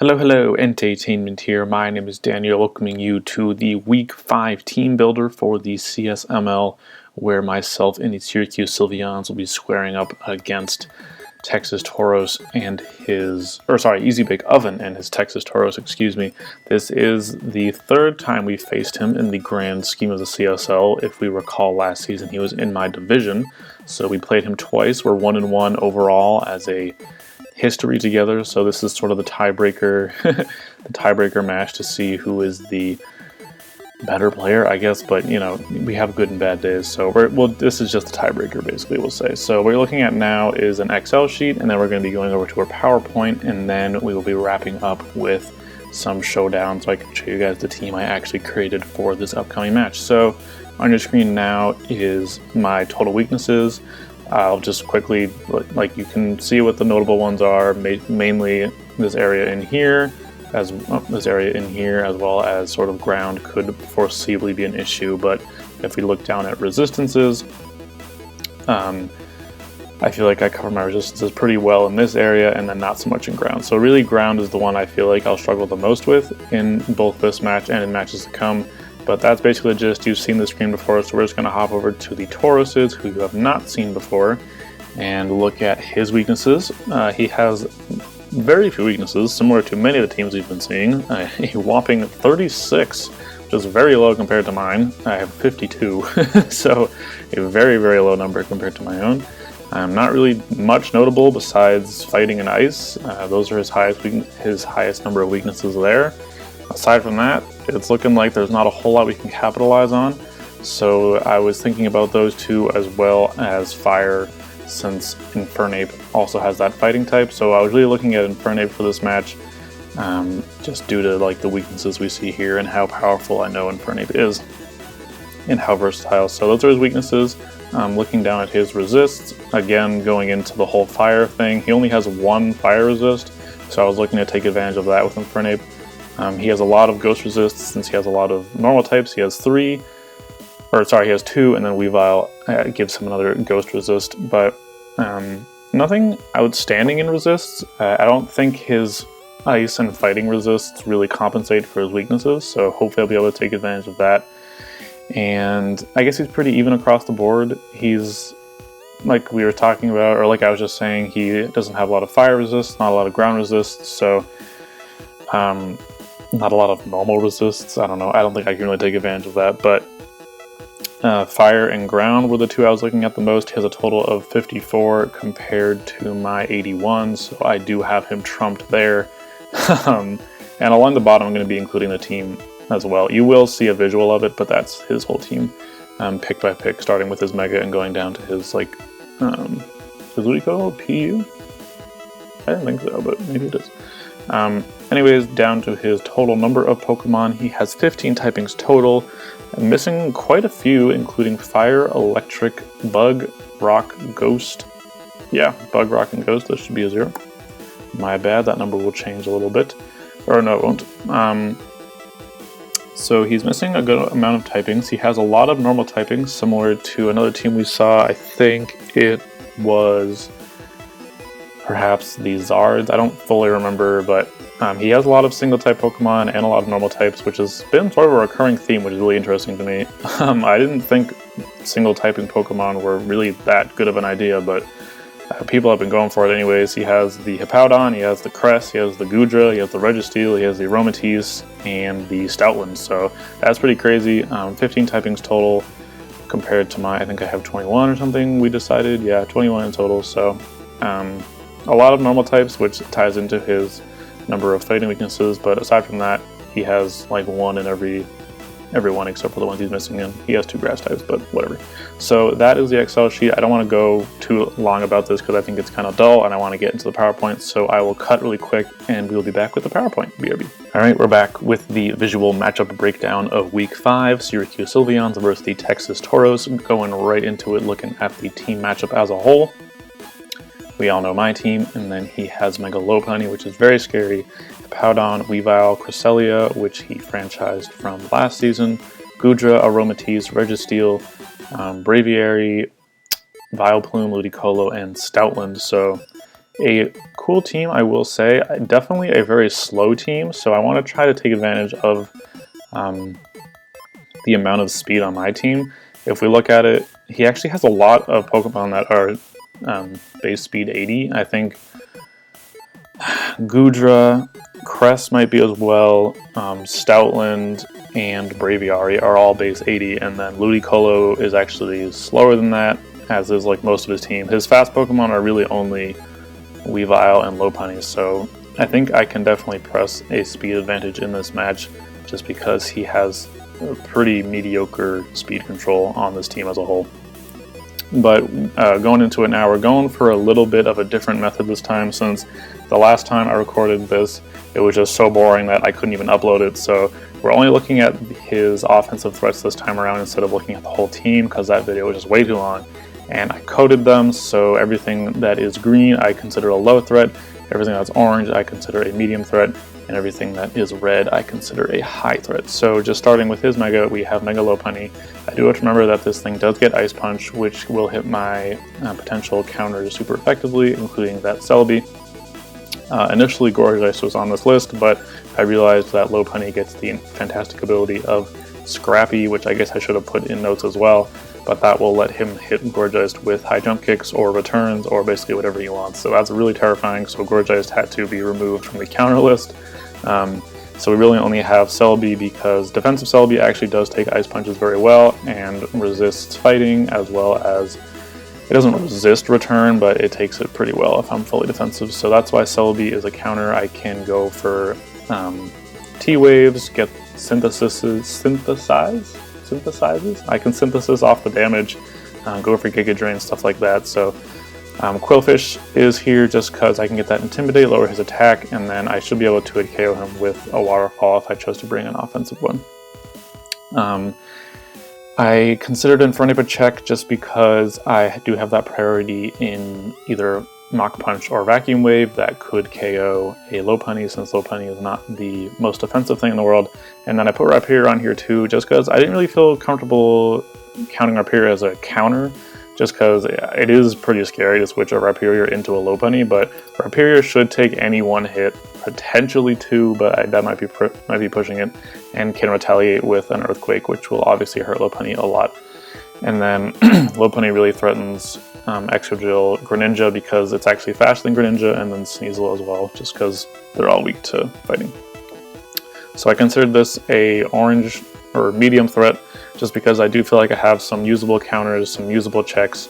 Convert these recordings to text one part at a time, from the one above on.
Hello, EnteiTainment here. My name is Daniel, welcoming you to the Week 5 team builder for the CSML, where myself and the Syracuse Sylveons will be squaring up against Texas Toros and Easy Bake Oven and his Texas Toros, excuse me. This is the third time we faced him in the grand scheme of the CSL. If we recall, last season he was in my division, so we played him twice. We're 1-1 overall as a history together, so this is sort of the tiebreaker the tiebreaker match to see who is the better player, I guess. But you know, we have good and bad days, so this is just a tiebreaker, basically, we'll say. So what we're looking at now is an Excel sheet, and then we're going to be going over to our PowerPoint, and then we will be wrapping up with some showdowns so I can show you guys the team I actually created for this upcoming match. So on your screen now is my total weaknesses. I'll just quickly, like, you can see what the notable ones are, mainly this area in here, as well as sort of ground could foreseeably be an issue. But if we look down at resistances, I feel like I cover my resistances pretty well in this area, and then not so much in ground. So really, ground is the one I feel like I'll struggle the most with in both this match and in matches to come. But that's basically just, you've seen the screen before, so we're just going to hop over to the Tauroses, who you have not seen before, and look at his weaknesses. He has very few weaknesses, similar to many of the teams we've been seeing. A whopping 36, which is very low compared to mine. I have 52, so a very, very low number compared to my own. Not really much notable besides fighting and ice. Those are his highest number of weaknesses there. Aside from that, it's looking like there's not a whole lot we can capitalize on, so I was thinking about those two as well as fire, since Infernape also has that fighting type. So I was really looking at Infernape for this match, just due to like the weaknesses we see here and how powerful I know Infernape is and how versatile. So those are his weaknesses. Looking down at his resists, again going into the whole fire thing, he only has one fire resist, so I was looking to take advantage of that with Infernape. He has a lot of ghost resists since he has a lot of normal types. He has he has two, and then Weavile gives him another ghost resist, but nothing outstanding in resists. I don't think his ice and fighting resists really compensate for his weaknesses, so hopefully I'll be able to take advantage of that. And I guess he's pretty even across the board. He's, like we were talking about, or like I was just saying, he doesn't have a lot of fire resists, not a lot of ground resists, so not a lot of normal resists. I don't know. I don't think I can really take advantage of that, but fire and ground were the two I was looking at the most. He has a total of 54 compared to my 81, so I do have him trumped there. And along the bottom, I'm going to be including the team as well. You will see a visual of it, but that's his whole team, pick by pick, starting with his Mega and going down to his, like, what do you call it? PU? I don't think so, but maybe it is. Anyways, down to his total number of Pokemon. He has 15 typings total. I'm missing quite a few, including Fire, Electric, Bug, Rock, Ghost. Yeah, Bug, Rock, and Ghost. This should be a 0. My bad, that number will change a little bit. Or no, it won't. So he's missing a good amount of typings. He has a lot of normal typings, similar to another team we saw. I think it was perhaps the Zards. I don't fully remember, but he has a lot of single-type Pokemon and a lot of normal types, which has been sort of a recurring theme, which is really interesting to me. I didn't think single-typing Pokemon were really that good of an idea, but people have been going for it anyways. He has the Hippowdon, he has the Cress, he has the Goodra, he has the Registeel, he has the Aromatisse, and the Stoutland, so that's pretty crazy. 15 typings total compared to I think I have 21 or something, we decided. Yeah, 21 in total, so a lot of normal types, which ties into his number of fighting weaknesses, but aside from that, he has like one in every one except for the ones he's missing in. He has 2 grass types, but whatever. So that is the Excel sheet. I don't want to go too long about this because I think it's kind of dull and I want to get into the PowerPoint, so I will cut really quick and we'll be back with the PowerPoint. BRB. Alright, we're back with the visual matchup breakdown of Week 5, Syracuse Sylveons versus the Texas Toros. Going right into it, looking at the team matchup as a whole. We all know my team, and then he has Mega Lopunny, which is very scary, Hippowdon, Weavile, Cresselia, which he franchised from last season, Goodra, Aromatisse, Registeel, Braviary, Vileplume, Ludicolo, and Stoutland. So a cool team, I will say. Definitely a very slow team, so I want to try to take advantage of the amount of speed on my team. If we look at it, he actually has a lot of Pokemon that are base speed 80. I think Goodra, Cress might be as well, Stoutland, and Braviary are all base 80, and then Ludicolo is actually slower than that, as is like most of his team. His fast Pokemon are really only Weavile and Lopunny, so I think I can definitely press a speed advantage in this match just because he has a pretty mediocre speed control on this team as a whole. But going into it now, we're going for a little bit of a different method this time, since the last time I recorded this, it was just so boring that I couldn't even upload it. So we're only looking at his offensive threats this time around instead of looking at the whole team, because that video was just way too long. And I coded them, so everything that is green I consider a low threat, everything that's orange I consider a medium threat, and everything that is red I consider a high threat. So just starting with his Mega, we have Mega Lopunny. I do have to remember that this thing does get Ice Punch, which will hit my potential counters super effectively, including that Celebi. Initially Gourgeist was on this list, but I realized that Lopunny gets the fantastic ability of Scrappy, which I guess I should have put in notes as well, but that will let him hit Gourgeist with high jump kicks or returns or basically whatever he wants. So that's really terrifying, so Gourgeist had to be removed from the counter list. So we really only have Celebi because defensive Celebi actually does take Ice Punches very well and resists fighting, as well as it doesn't resist return, but it takes it pretty well if I'm fully defensive. So that's why Celebi is a counter. I can go for T-Waves, get synthesizes. I can synthesis off the damage, go for Giga Drain, stuff like that. So Quillfish is here just because I can get that Intimidate, lower his attack, and then I should be able to KO him with a Waterfall if I chose to bring an offensive one. I considered Infernape a check just because I do have that priority in either Mach Punch or Vacuum Wave that could KO a Lopunny, since Lopunny is not the most offensive thing in the world. And then I put Rhyperior on here too, just because I didn't really feel comfortable counting Rhyperior as a counter, just because it is pretty scary to switch a Rhyperior into a Lopunny, but Rhyperior should take any one hit, potentially two, but that might be pushing it, and can retaliate with an Earthquake, which will obviously hurt Lopunny a lot. And then Lopunny really threatens Excadrill, Greninja, because it's actually faster than Greninja, and then Sneasel as well, just because they're all weak to fighting. So I considered this a orange or medium threat, just because I do feel like I have some usable counters, some usable checks,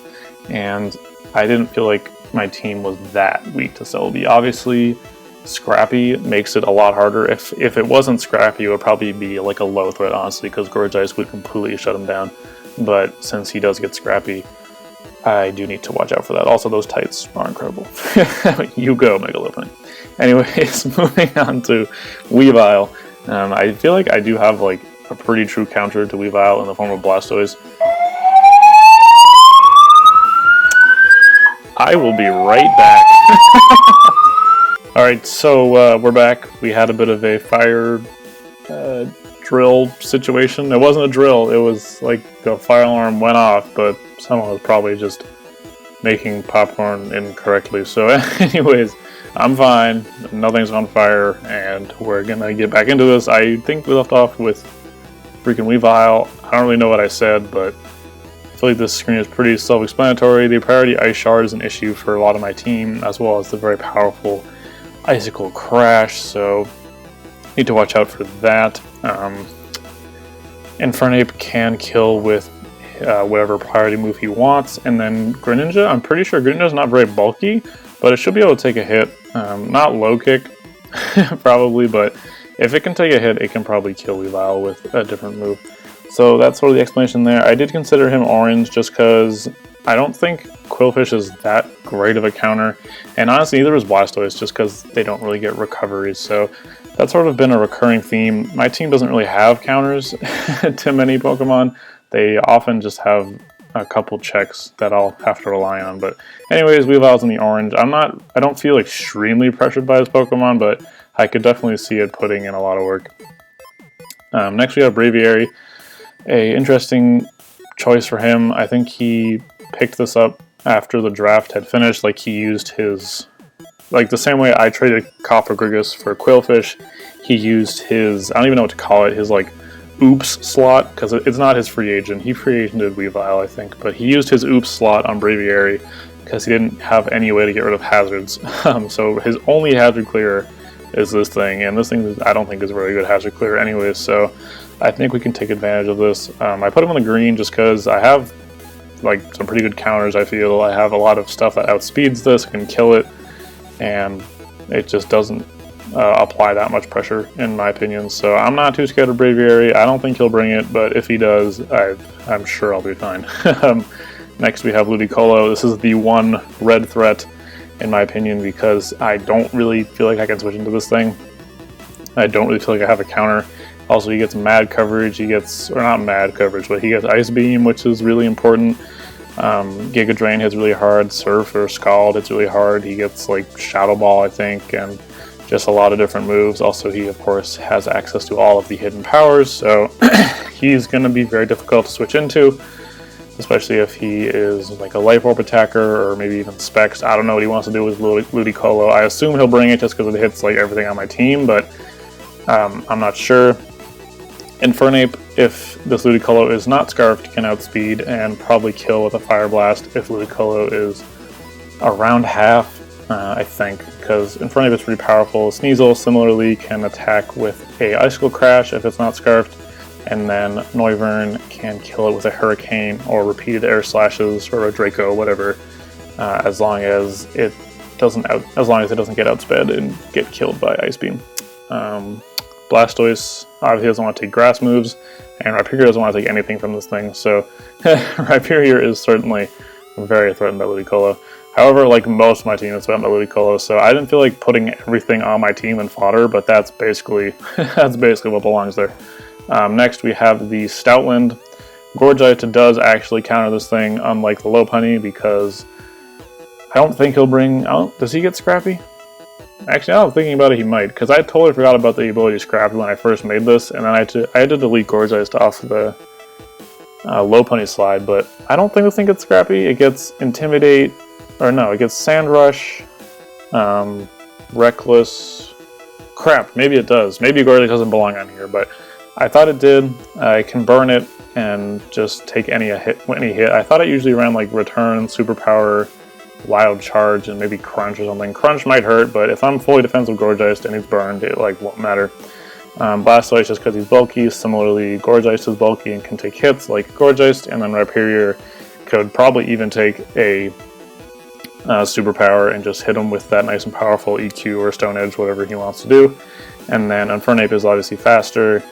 and I didn't feel like my team was that weak to Celebi. Obviously, Scrappy makes it a lot harder. If it wasn't Scrappy, it would probably be like a low threat, honestly, because Gourgeist would completely shut him down. But since he does get Scrappy, I do need to watch out for that. Also, those tights are incredible. You go, Mega Lopunny. Anyways, moving on to Weavile. I feel like I do have like a pretty true counter to Weavile in the form of Blastoise. I will be right back. Alright, so we're back. We had a bit of a fire drill situation. It wasn't a drill, it was like the fire alarm went off, but someone was probably just making popcorn incorrectly. So anyways, I'm fine, nothing's on fire, and we're gonna get back into this. I think we left off with freaking Weavile. I don't really know what I said, but I feel like this screen is pretty self-explanatory. The priority Ice Shard is an issue for a lot of my team, as well as the very powerful Icicle Crash, so need to watch out for that. Infernape can kill with whatever priority move he wants, and then Greninja, I'm pretty sure Greninja's not very bulky, but it should be able to take a hit. Not low kick, probably, but if it can take a hit, it can probably kill Weavile with a different move. So that's sort of the explanation there. I did consider him orange just because I don't think Quillfish is that great of a counter, and honestly neither is Blastoise, just because they don't really get recoveries. So that's sort of been a recurring theme. My team doesn't really have counters to many Pokemon. They often just have a couple checks that I'll have to rely on. But anyways, Weavile's in the orange. I don't feel extremely pressured by this Pokemon, but I could definitely see it putting in a lot of work. Next we have Braviary. A interesting choice for him. I think he picked this up after the draft had finished. Like, he used his like the same way I traded Copper Grigus for Quailfish, he used his, I don't even know what to call it, his like oops slot, because it's not his free agent. He free agented Weavile, I think, but he used his oops slot on Braviary because he didn't have any way to get rid of hazards. So his only hazard clearer is this thing, and this thing I don't think is a very good hazard clearer anyways, so I think we can take advantage of this. I put him on the green just because I have like some pretty good counters. I feel I have a lot of stuff that outspeeds this, can kill it, and it just doesn't apply that much pressure in my opinion. So I'm not too scared of Braviary. I don't think he'll bring it, but if he does, I'm sure I'll be fine. Next we have Ludicolo. This is the one red threat in my opinion because I don't really feel like I can switch into this thing. I don't really feel like I have a counter. Also, he gets mad coverage, he gets, or not mad coverage, but he gets Ice Beam, which is really important. Giga Drain hits really hard, Surf or Scald hits really hard, he gets like Shadow Ball, I think, and just a lot of different moves. Also, he of course has access to all of the hidden powers, so he's going to be very difficult to switch into, especially if he is like a Life Orb attacker or maybe even Specs. I don't know what he wants to do with Ludicolo. I assume he'll bring it just because it hits like everything on my team, but I'm not sure. Infernape, if this Ludicolo is not Scarfed, can outspeed and probably kill with a Fire Blast if Ludicolo is around half, I think, because Infernape is pretty powerful. Sneasel similarly can attack with a Icicle Crash if it's not Scarfed, and then Noivern can kill it with a Hurricane or repeated Air Slashes or a Draco, whatever, as long as it doesn't get outsped and get killed by Ice Beam. Blastoise obviously doesn't want to take grass moves, and Rhyperior doesn't want to take anything from this thing, so Rhyperior is certainly very threatened by Ludicolo. However, like most of my team is threatened by Ludicolo, so I didn't feel like putting everything on my team in fodder, but that's basically what belongs there. Next we have the Stoutland. Gorgeite does actually counter this thing, unlike the Lopunny, because I don't think he'll bring... does he get Scrappy? Actually, now I'm thinking about it, he might, because I totally forgot about the ability to Scrappy when I first made this, and then I had to delete Gorgeist off the Lopunny slide, but I don't think this thing gets Scrappy. It gets Intimidate, or no, it gets Sand Rush, Reckless... Crap, maybe it does. Maybe Gorgeist doesn't belong on here, but I thought it did. I can burn it and just take any hit. I thought it usually ran like Return, Superpower, Wild Charge, and maybe Crunch or something. Crunch might hurt, but if I'm fully defensive Gorgeist and he's burned, it like won't matter. Blastoise just because he's bulky. Similarly, Gorgeist is bulky and can take hits like Gorgeist, and then Rhyperior could probably even take a Superpower and just hit him with that nice and powerful EQ or Stone Edge, whatever he wants to do. And then Infernape is obviously faster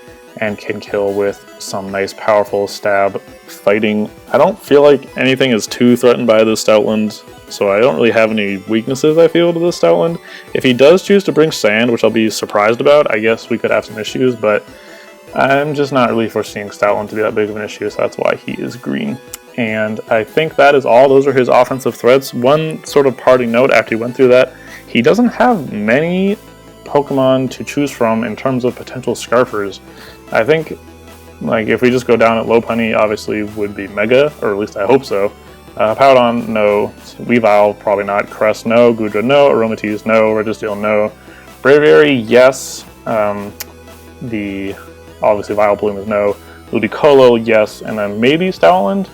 and can kill with some nice powerful stab fighting. I don't feel like anything is too threatened by this Stoutland, so I don't really have any weaknesses, I feel, to this Stoutland. If he does choose to bring Sand, which I'll be surprised about, I guess we could have some issues, but I'm just not really foreseeing Stoutland to be that big of an issue, so that's why he is green. And I think that is all. Those are his offensive threats. One sort of parting note after he went through that, he doesn't have many Pokemon to choose from in terms of potential Scarfers. I think, like, if we just go down at Lopunny, obviously would be Mega, or at least I hope so. Powdon, no. Weavile, probably not. Crest, no. Gudra, no. Aromatisse, no. Registeel, no. Braviary, yes. The obviously Vileplume is no. Ludicolo, yes. And then maybe Stoutland.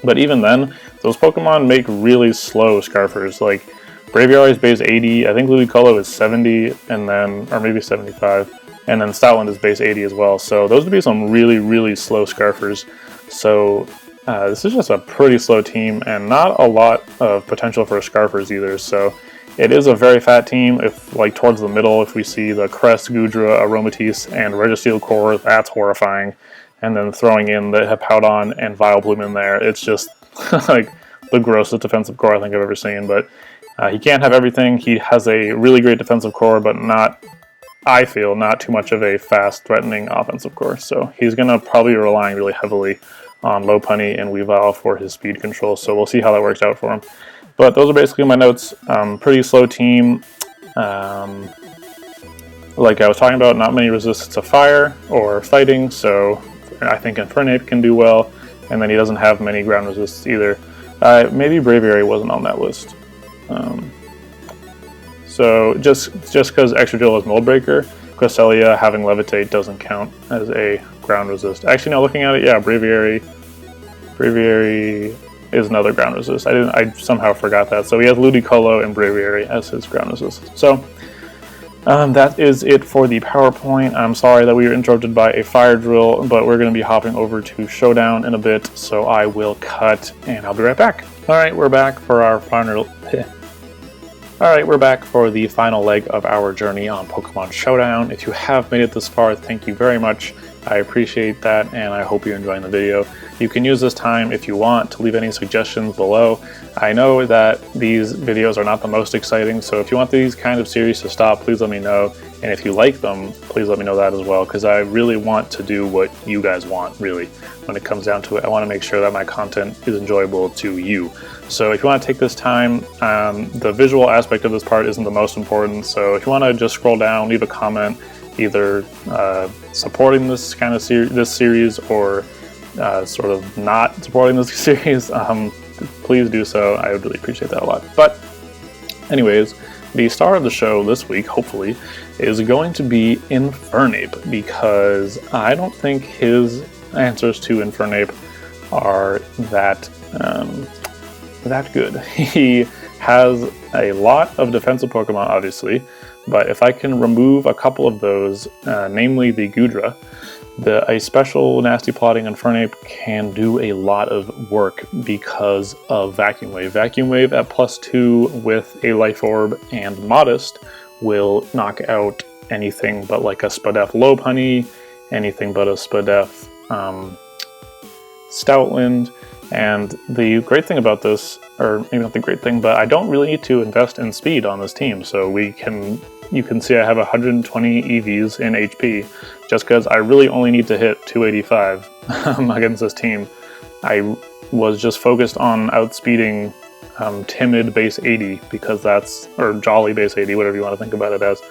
But even then, those Pokemon make really slow Scarfers. Like, Braviary is base 80. I think Ludicolo is 70, and then, or maybe 75. And then Stoutland is base 80 as well. So those would be some really, really slow Scarfers. So this is just a pretty slow team and not a lot of potential for Scarfers either. So it is a very fat team. If, like, towards the middle, if we see the Crest, Gudra, Aromatisse, and Registeel core, that's horrifying. And then throwing in the Hippowdon and Vileplume in there, it's just like the grossest defensive core I think I've ever seen. But he can't have everything. He has a really great defensive core, but not... I feel not too much of a fast, threatening offensive core, so he's going to probably be relying really heavily on Lopunny and Weavile for his speed control, so we'll see how that works out for him. But those are basically my notes. Pretty slow team. Like I was talking about, not many resistance to fire or fighting, so I think Infernape can do well, and then he doesn't have many ground resists either. Maybe Braviary wasn't on that list. So just because Extra Drill is Mold Breaker, Cresselia having Levitate doesn't count as a ground resist. Actually, now looking at it, yeah, Breviary is another ground resist. I somehow forgot that. So he has Ludicolo and Breviary as his ground resist. So that is it for the PowerPoint. I'm sorry that we were interrupted by a fire drill, but we're going to be hopping over to Showdown in a bit, so I will cut and I'll be right back. Alright, we're back for our final... Alright, we're back for the final leg of our journey on Pokemon Showdown. If you have made it this far, thank you very much. I appreciate that, and I hope you're enjoying the video. You can use this time if you want to leave any suggestions below. I know that these videos are not the most exciting, so if you want these kind of series to stop, please let me know. And if you like them, please let me know that as well, because I really want to do what you guys want, really. When it comes down to it, I want to make sure that my content is enjoyable to you. So if you want to take this time, the visual aspect of this part isn't the most important, so if you want to just scroll down, leave a comment, either supporting this kind of this series or sort of not supporting this series, please do so. I would really appreciate that a lot. But anyways, the star of the show this week, hopefully, is going to be Infernape, because I don't think his answers to Infernape are that good. He has a lot of defensive Pokemon, obviously, but if I can remove a couple of those, namely the Goodra, a special Nasty Plotting Infernape can do a lot of work because of Vacuum Wave. Vacuum Wave at +2 with a Life Orb and Modest will knock out anything but like a Spadef Lopunny, anything but a Spadef Stoutland. And the great thing about this, or maybe not the great thing, but I don't really need to invest in speed on this team. So you can see I have 120 EVs in HP, just because I really only need to hit 285 against this team. I was just focused on outspeeding Timid base 80, because that's, or Jolly base 80, whatever you want to think about it as,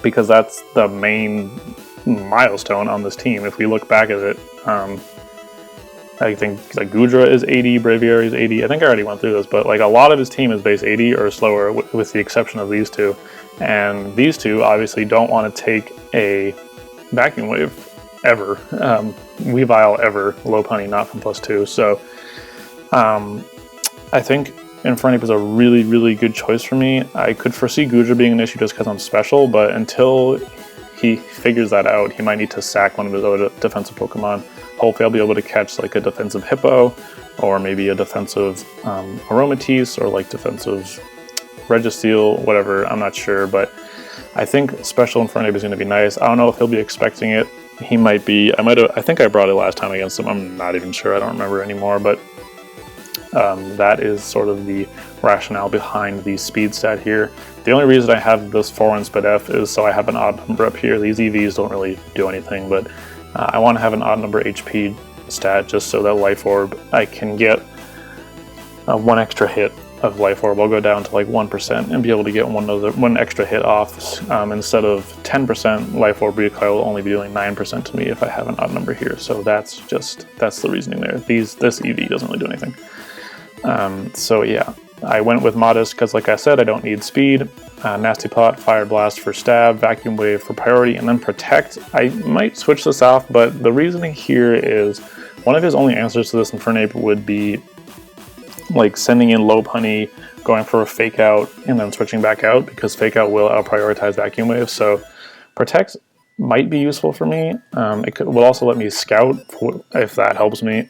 because that's the main milestone on this team. If we look back at it, I think like Goodra is 80, Braviary is 80. I think I already went through this, but like a lot of his team is base 80 or slower, with the exception of these two. And these two obviously don't want to take a Vacuum Wave ever, Weavile ever, Lopunny not from +2. So I think Infernape is a really, really good choice for me. I could foresee Goodra being an issue just because I'm special, but until he figures that out, he might need to sack one of his other defensive Pokemon. Hopefully I'll be able to catch like a defensive Hippo, or maybe a defensive Aromatisse, or like defensive Registeel, whatever, I'm not sure, but I think Special Infernape is going to be nice. I don't know if he'll be expecting it. He might be. I think I brought it last time against him. I'm not even sure. I don't remember anymore, but that is sort of the rationale behind the speed stat here. The only reason I have this 4 in Spadef is so I have an odd number up here. These EVs don't really do anything, but I want to have an odd number HP stat just so that Life Orb, I can get 1 extra hit of Life Orb. I'll go down to like 1% and be able to get one extra hit off. Instead of 10%, Life Orb Recoil will only be doing 9% to me if I have an odd number here. So that's the reasoning there. This EV doesn't really do anything. So yeah, I went with Modest because, like I said, I don't need speed. Nasty Plot, Fire Blast for stab, Vacuum Wave for priority, and then Protect. I might switch this off, but the reasoning here is one of his only answers to this Infernape would be like sending in Lopunny, going for a Fake Out, and then switching back out, because Fake Out will out-prioritize Vacuum Wave. So Protect might be useful for me. It will also let me Scout if that helps me.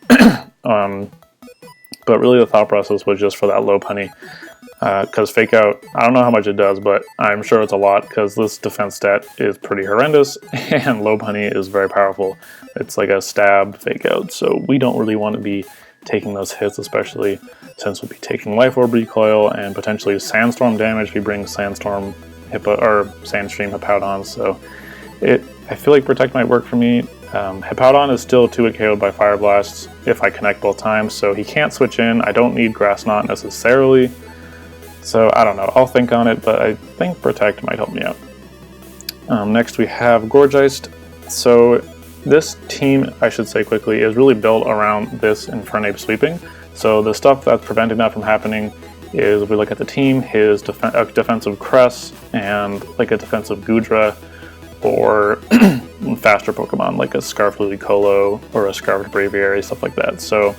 But really the thought process was just for that Lopunny. Because Fake Out, I don't know how much it does, but I'm sure it's a lot, because this defense stat is pretty horrendous, and Lopunny is very powerful. It's like a stab Fake Out, so we don't really want to be taking those hits, especially since we'll be taking Life Orb Recoil and potentially Sandstorm damage if we bring Sandstorm or Sandstream Hippowdon. So I feel like Protect might work for me. Hippowdon is still 2-hit KO'd by Fire Blasts if I connect both times, so he can't switch in. I don't need Grass Knot necessarily. So I don't know, I'll think on it, but I think Protect might help me out. Next we have Gourgeist. So this team, I should say quickly, is really built around this Infernape sweeping. So the stuff that's preventing that from happening is if we look at the team, his defensive Cress and like a defensive Goodra, or faster Pokemon like a Scarfed Ludicolo or a Scarfed Braviary, stuff like that. So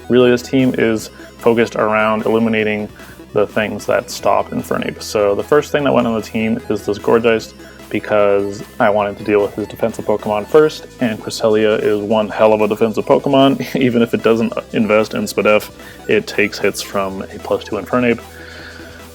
really this team is focused around eliminating the things that stop Infernape. So the first thing that went on the team is this Gourgeist, because I wanted to deal with his defensive Pokemon first, and Cresselia is one hell of a defensive Pokemon. Even if it doesn't invest in Spadef, it takes hits from a +2 Infernape.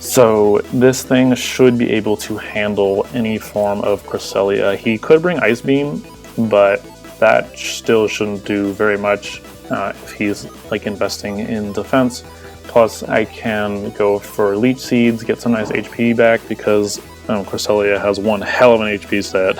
So this thing should be able to handle any form of Cresselia. He could bring Ice Beam, but that still shouldn't do very much if he's like investing in defense. Plus I can go for Leech Seeds, get some nice HP back, because Cresselia has one hell of an HP set.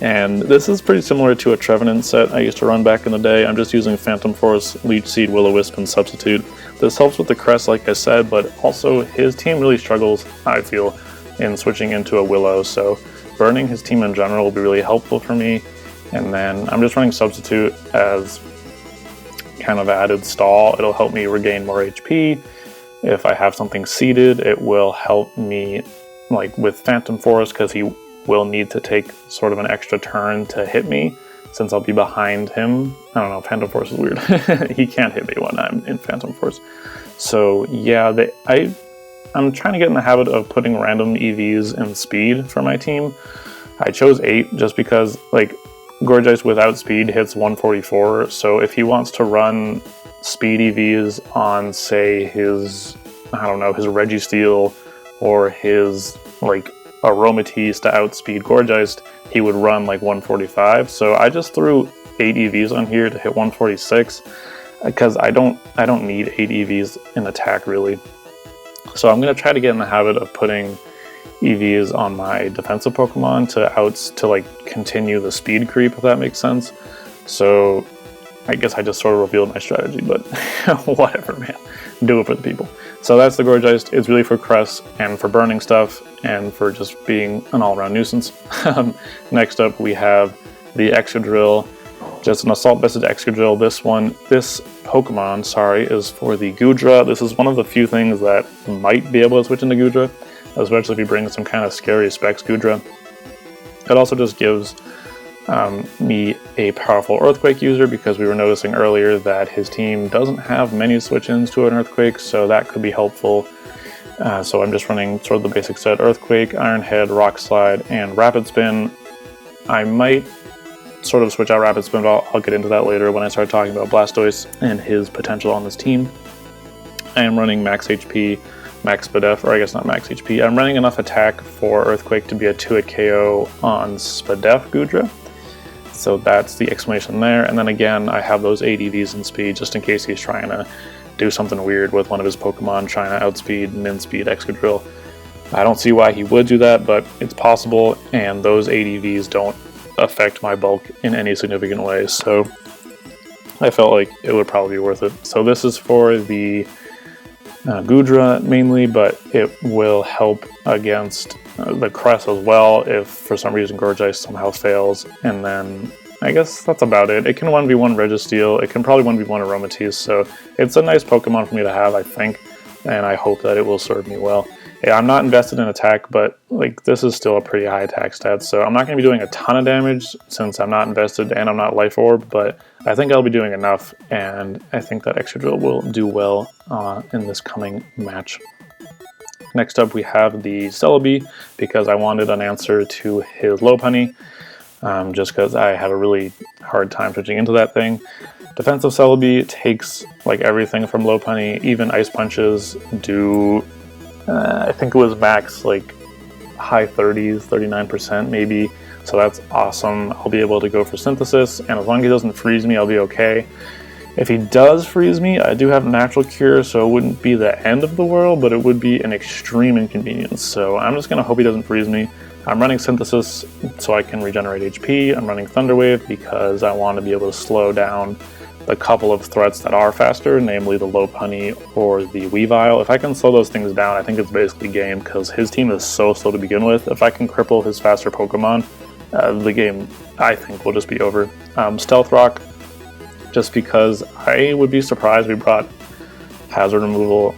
And this is pretty similar to a Trevenant set I used to run back in the day. I'm just using Phantom Force, Leech Seed, Will-O-Wisp, and Substitute. This helps with the Crest, like I said, but also his team really struggles, I feel, in switching into a Willow, so burning his team in general will be really helpful for me. And then I'm just running Substitute as kind of added stall. It'll help me regain more HP. If I have something seeded, it will help me like with Phantom Force, because he will need to take sort of an extra turn to hit me, since I'll be behind him. I don't know, Phantom Force is weird. He can't hit me when I'm in Phantom Force. So yeah, I'm trying to get in the habit of putting random EVs in speed for my team. I chose 8 just because like Gourgeist without speed hits 144, so if he wants to run speed EVs on, say, his, I don't know, his Registeel or his like Aromatisse to outspeed Gourgeist, he would run like 145. So I just threw 8 EVs on here to hit 146, because I don't need 8 EVs in attack really. So I'm gonna try to get in the habit of putting EVs on my defensive Pokemon to like continue the speed creep, if that makes sense. So I guess I just sort of revealed my strategy, but whatever, man. Do it for the people. So that's the Gourgeist. It's really for Crest and for burning stuff and for just being an all-around nuisance. Next up we have the Excadrill, just an Assault Vested Excadrill. This Pokemon, is for the Goodra. This is one of the few things that might be able to switch into Goodra, especially if you bring some kind of scary Specs Goodra. It also just gives me a powerful Earthquake user, because we were noticing earlier that his team doesn't have many switch-ins to an Earthquake, so that could be helpful. So I'm just running sort of the basic set: Earthquake, Iron Head, Rock Slide, and Rapid Spin. I might sort of switch out Rapid Spin, but I'll get into that later when I start talking about Blastoise and his potential on this team. I am running max HP, max Spadef, or I guess not max HP. I'm running enough attack for Earthquake to be a 2-hit KO on Spadef Goodra. So that's the explanation there. And then again, I have those 8 EVs in speed, just in case he's trying to do something weird with one of his Pokemon, trying to outspeed, min speed Excadrill. I don't see why he would do that, but it's possible, and those 8 EVs don't affect my bulk in any significant way, so I felt like it would probably be worth it. So this is for the Goodra mainly, but it will help against the Crest as well if for some reason Gourgeist somehow fails. And then I guess that's about it. It can 1v1 Registeel, it can probably 1v1 Aromatisse, so it's a nice Pokemon for me to have, I think, and I hope that it will serve me well. Yeah, I'm not invested in attack, but like this is still a pretty high attack stat, so I'm not going to be doing a ton of damage since I'm not invested and I'm not Life Orb, but I think I'll be doing enough, and I think that Excadrill will do well in this coming match. Next up we have the Celebi, because I wanted an answer to his Lopunny, just because I have a really hard time switching into that thing. Defensive Celebi takes like everything from Lopunny, even Ice Punches do, I think it was max like high 30s, 39% maybe, so that's awesome. I'll be able to go for Synthesis, and as long as he doesn't freeze me, I'll be okay. If he does freeze me, I do have Natural Cure, so it wouldn't be the end of the world, but it would be an extreme inconvenience, so I'm just going to hope he doesn't freeze me. I'm running Synthesis so I can regenerate HP. I'm running Thunder Wave because I want to be able to slow down the couple of threats that are faster, namely the Lopunny or the Weavile. If I can slow those things down, I think it's basically game, because his team is so slow to begin with. If I can cripple his faster Pokemon, the game, I think, will just be over. Stealth Rock, just because I would be surprised we brought hazard removal.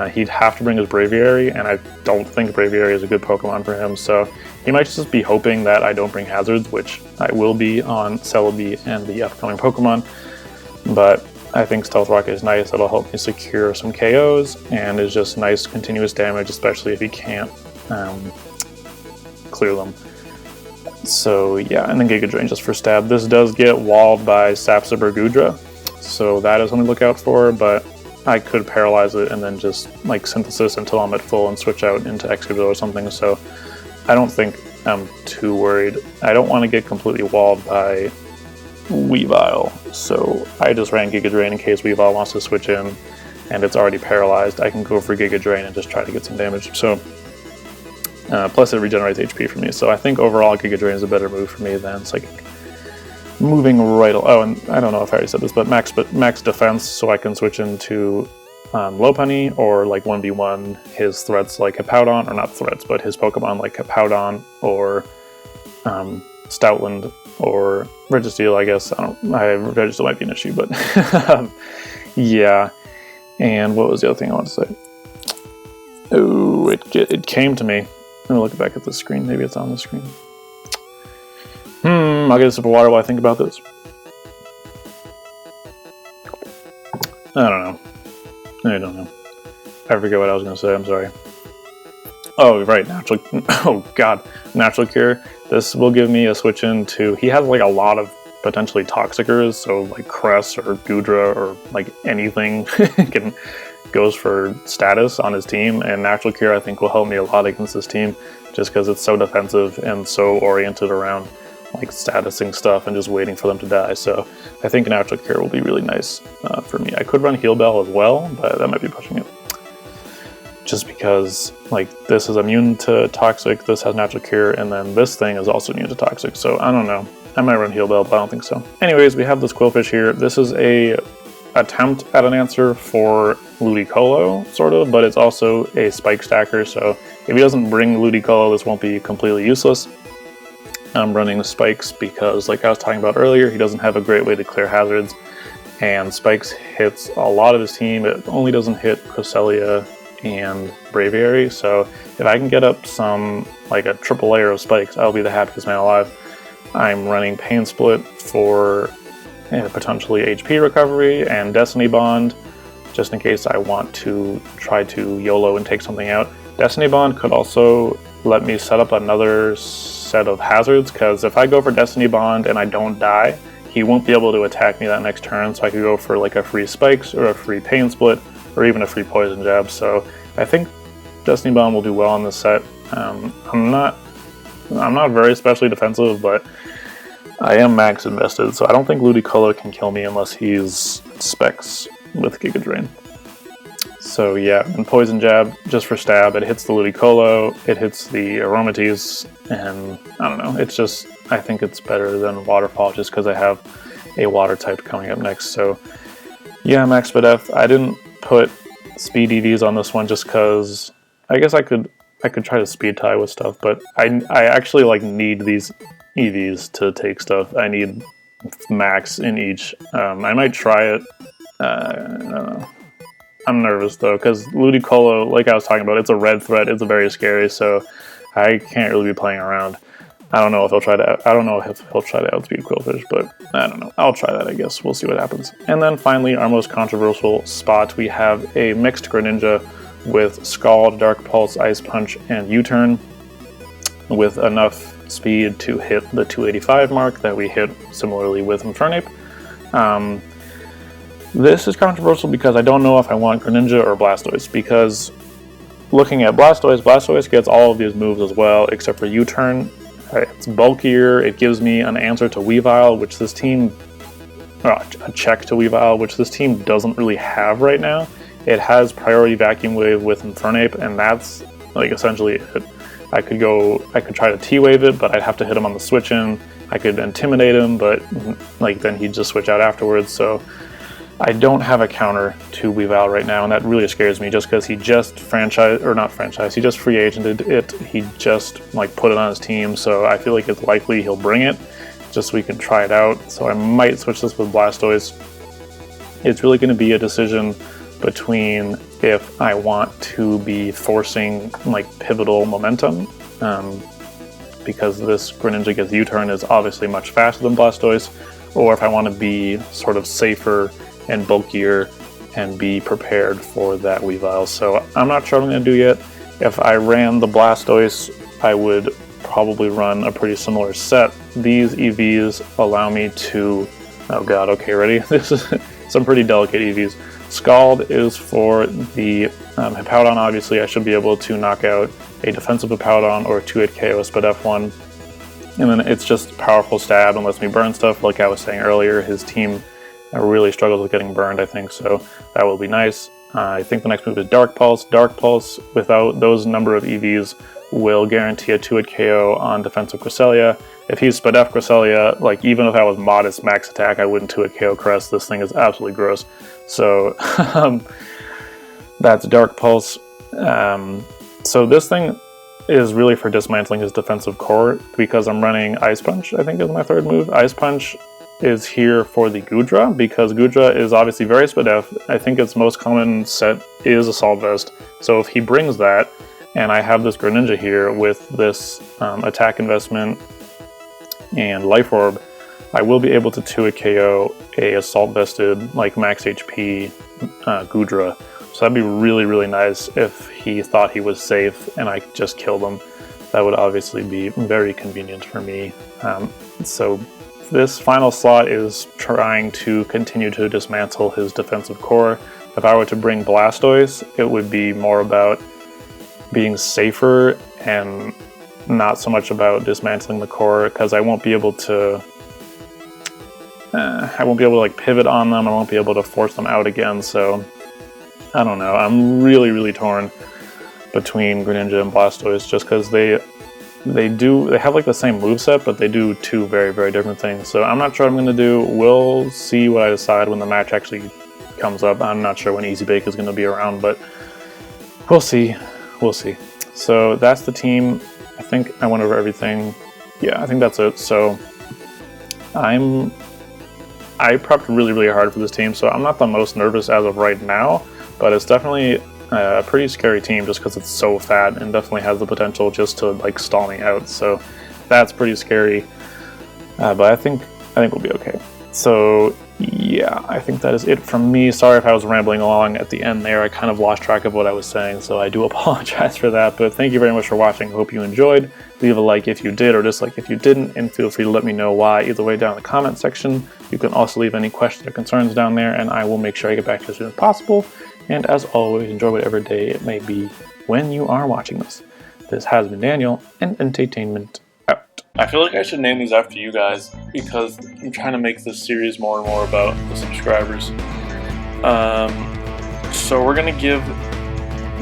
He'd have to bring his Braviary, and I don't think Braviary is a good Pokemon for him, so he might just be hoping that I don't bring hazards, which I will be on Celebi and the upcoming Pokemon. But I think Stealth Rocket is nice. It'll help me secure some KOs, and is just nice continuous damage, especially if he can't clear them. So yeah, and then Giga Drain just for stab. This does get walled by Sapsip or Goodra, so that is something to look out for, but I could paralyze it and then just like Synthesis until I'm at full and switch out into Excadrill or something, so I don't think I'm too worried. I don't want to get completely walled by Weavile, so I just ran Giga Drain in case Weavile wants to switch in and it's already paralyzed. I can go for Giga Drain and just try to get some damage. So plus it regenerates HP for me, so I think overall Giga Drain is a better move for me than Psychic. Moving right, oh, and I don't know if I already said this, but max defense, so I can switch into Lopunny or like 1v1 his threats like Hippowdon, or not threats, but his Pokemon like Hippowdon or Stoutland or Registeel, I guess. Registeel might be an issue, but yeah. And what was the other thing I wanted to say? Oh, it came to me. Let me look back at the screen. Maybe it's on the screen. I'll get a sip of water while I think about this. I don't know. I don't know. I forget what I was going to say. I'm sorry. Oh, right. Natural. Oh, God. Natural Cure. This will give me a switch into... He has like a lot of potentially Toxicers, so like Cress or Goodra or like anything goes for status on his team, and Natural Cure I think will help me a lot against this team just because it's so defensive and so oriented around like statusing stuff and just waiting for them to die. So I think Natural Cure will be really nice for me. I could run Heal Bell as well, but that might be pushing it. Just because like this is immune to Toxic, this has Natural Cure, and then this thing is also immune to Toxic. So I don't know. I might run Heal Bell, but I don't think so. Anyways, we have this Quillfish here. This is a attempt at an answer for Ludicolo, sort of, but it's also a Spike Stacker. So if he doesn't bring Ludicolo, this won't be completely useless. I'm running Spikes because, like I was talking about earlier, he doesn't have a great way to clear hazards, and Spikes hits a lot of his team. It only doesn't hit Cresselia and Braviary, so if I can get up some, like a triple layer of Spikes, I'll be the happiest man alive. I'm running Pain Split for potentially HP recovery and Destiny Bond, just in case I want to try to YOLO and take something out. Destiny Bond could also let me set up another set of hazards, because if I go for Destiny Bond and I don't die, he won't be able to attack me that next turn, so I could go for like a free Spikes or a free Pain Split or even a free Poison Jab. So I think Destiny Bond will do well on this set. I'm not very especially defensive, but I am max invested, so I don't think Ludicolo can kill me unless he's Specs with Giga Drain. So yeah, and Poison Jab, just for stab, it hits the Ludicolo, it hits the Aromatisse, and I don't know, it's just, I think it's better than Waterfall just because I have a water type coming up next. So yeah, max Spadef. I didn't put speed EVs on this one just because I guess I could try to speed tie with stuff, but I actually like need these EVs to take stuff. I need max in each. I might try it. I don't know. I'm nervous though, because Ludicolo, like I was talking about, it's a red threat. It's very scary, so I can't really be playing around. I don't know if he'll try to outspeed Quillfish, but I don't know. I'll try that, I guess. We'll see what happens. And then finally, our most controversial spot, we have a mixed Greninja with Scald, Dark Pulse, Ice Punch, and U-Turn with enough speed to hit the 285 mark that we hit similarly with Infernape. This is controversial because I don't know if I want Greninja or Blastoise, because looking at Blastoise gets all of these moves as well except for U-Turn. It's bulkier, it gives me an answer to Weavile, which this team, a check to Weavile, which this team doesn't really have right now. It has Priority Vacuum Wave with Infernape, and that's like essentially it. I could try to T-Wave it, but I'd have to hit him on the switch in. I could Intimidate him, but like then he'd just switch out afterwards, so I don't have a counter to Weavile right now, and that really scares me just because he just he just free agented it. He just like put it on his team, so I feel like it's likely he'll bring it just so we can try it out. So I might switch this with Blastoise. It's really going to be a decision between if I want to be forcing like pivotal momentum, because this Greninja gets U-turn is obviously much faster than Blastoise, or if I want to be sort of safer and bulkier and be prepared for that Weavile. So I'm not sure what I'm going to do yet. If I ran the Blastoise, I would probably run a pretty similar set. These EVs allow me to, oh god, okay, ready? This is some pretty delicate EVs. Scald is for the Hippowdon. Obviously, I should be able to knock out a defensive Hippowdon or 2-hit KO Spadef1. And then it's just powerful stab and lets me burn stuff. Like I was saying earlier, his team really struggles with getting burned, I think, so that will be nice. I think the next move is Dark Pulse. Dark Pulse, without those number of EVs, will guarantee a 2-hit KO on defensive Cresselia. If he's Spadef Cresselia, like even if I was modest max attack, I wouldn't 2-hit KO Crest. This thing is absolutely gross. So that's Dark Pulse. So this thing is really for dismantling his defensive core because I'm running Ice Punch, I think is my third move. Ice Punch is here for the Goodra because Goodra is obviously very Spadef. I think its most common set is Assault Vest. So if he brings that, and I have this Greninja here with this attack investment and Life Orb, I will be able to 2-hit KO a Assault Vested, like max HP Goodra. So that'd be really, really nice if he thought he was safe and I just killed him. That would obviously be very convenient for me. So this final slot is trying to continue to dismantle his defensive core. If I were to bring Blastoise, it would be more about being safer and not so much about dismantling the core, because I won't be able to like pivot on them. I won't be able to force them out again. So I don't know. I'm really, really torn between Greninja and Blastoise just because they have like the same moveset, but they do two very, very different things. So I'm not sure what I'm going to do. We'll see what I decide when the match actually comes up. I'm not sure when Easy Bake is going to be around, but we'll see. We'll see. So that's the team. I think I went over everything. Yeah, I think that's it. So I prepped really, really hard for this team, so I'm not the most nervous as of right now, but it's definitely a pretty scary team just because it's so fat and definitely has the potential just to like stall me out. So that's pretty scary, but I think we'll be okay. So yeah, I think that is it from me. Sorry if I was rambling along at the end there. I kind of lost track of what I was saying, so I do apologize for that. But thank you very much for watching. I hope you enjoyed. Leave a like if you did, or dislike if you didn't, and feel free to let me know why either way down in the comment section. You can also leave any questions or concerns down there, and I will make sure I get back to you as soon as possible. And as always, enjoy whatever day it may be when you are watching this. This has been Daniel, and EnteiTainment out. I feel like I should name these after you guys because I'm trying to make this series more and more about the subscribers. So we're gonna give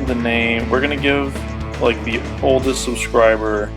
the name. We're gonna give like the oldest subscriber